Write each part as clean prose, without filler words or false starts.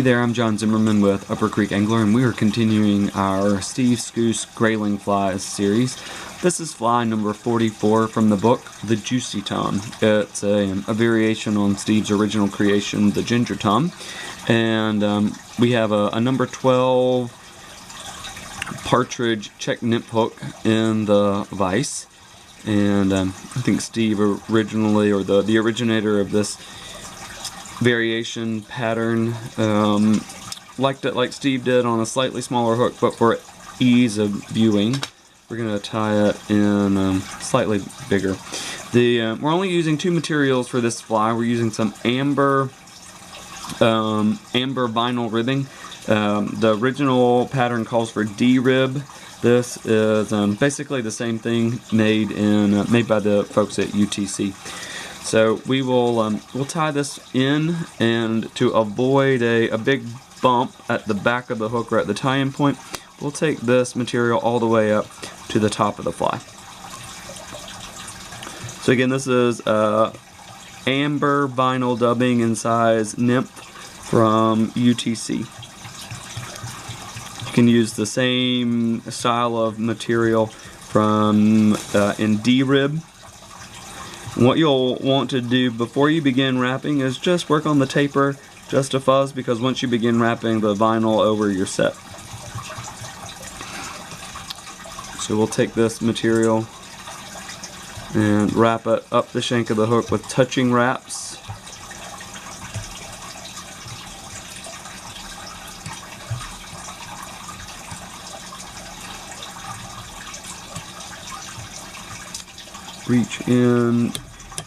Hey there, I'm John Zimmerman with Upper Creek Angler, and we are continuing our Steve Skuce Grayling Flies series. This is fly number 44 from the book, The Juicy Tom. It's a variation on Steve's original creation, the Ginger Tom. And we have a number 12 partridge check nymph hook in the vise. And I think Steve originally, or the originator of this variation pattern, liked it like Steve did on a slightly smaller hook, but for ease of viewing we're going to tie it in slightly bigger. We're only using two materials for this fly. We're using some amber vinyl ribbing. The original pattern calls for D-rib. This is basically the same thing made by the folks at UTC. So we will we'll tie this in, and to avoid a big bump at the back of the hook or at the tie-in point, we'll take this material all the way up to the top of the fly. So again, this is amber vinyl dubbing in size nymph from UTC. You can use the same style of material from in D-rib. What you'll want to do before you begin wrapping is just work on the taper just a fuzz, because once you begin wrapping the vinyl over, you're set. So we'll take this material and wrap it up the shank of the hook with touching wraps. Reach in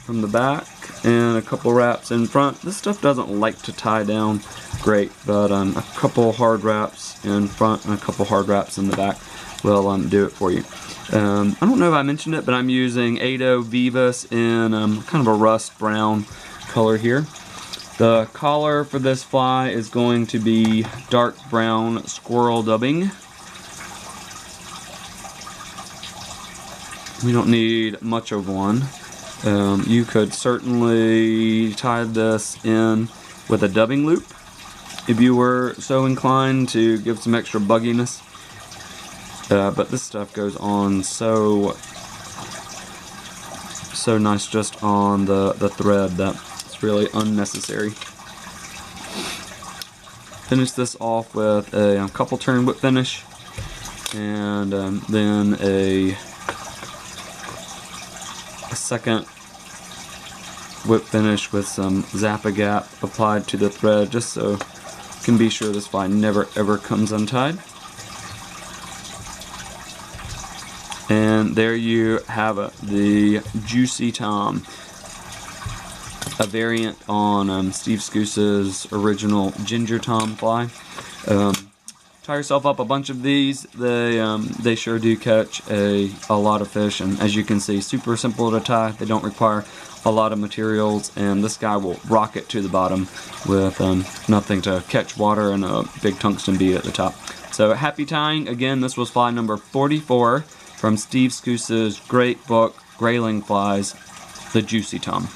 from the back and a couple wraps in front. This stuff doesn't like to tie down great, but a couple hard wraps in front and a couple hard wraps in the back will do it for you. I don't know if I mentioned it, but I'm using Ado Vivus in kind of a rust brown color here. The collar for this fly is going to be dark brown squirrel dubbing. We don't need much of one. You could certainly tie this in with a dubbing loop if you were so inclined to give some extra bugginess. But this stuff goes on so nice just on the thread that it's really unnecessary. Finish this off with a couple turn whip finish, and then a second whip finish with some Zap-A-Gap applied to the thread, just so you can be sure this fly never ever comes untied. And there you have it, the Juicy Tom, a variant on Steve Skuce's original Ginger Tom fly. Tie yourself up a bunch of these. They sure do catch a lot of fish, and as you can see, super simple to tie. They don't require a lot of materials, and this guy will rocket to the bottom with nothing to catch water and a big tungsten bead at the top. So happy tying. Again, this was fly number 44 from Steve Skuce's great book, Grayling Flies, The Juicy Tom.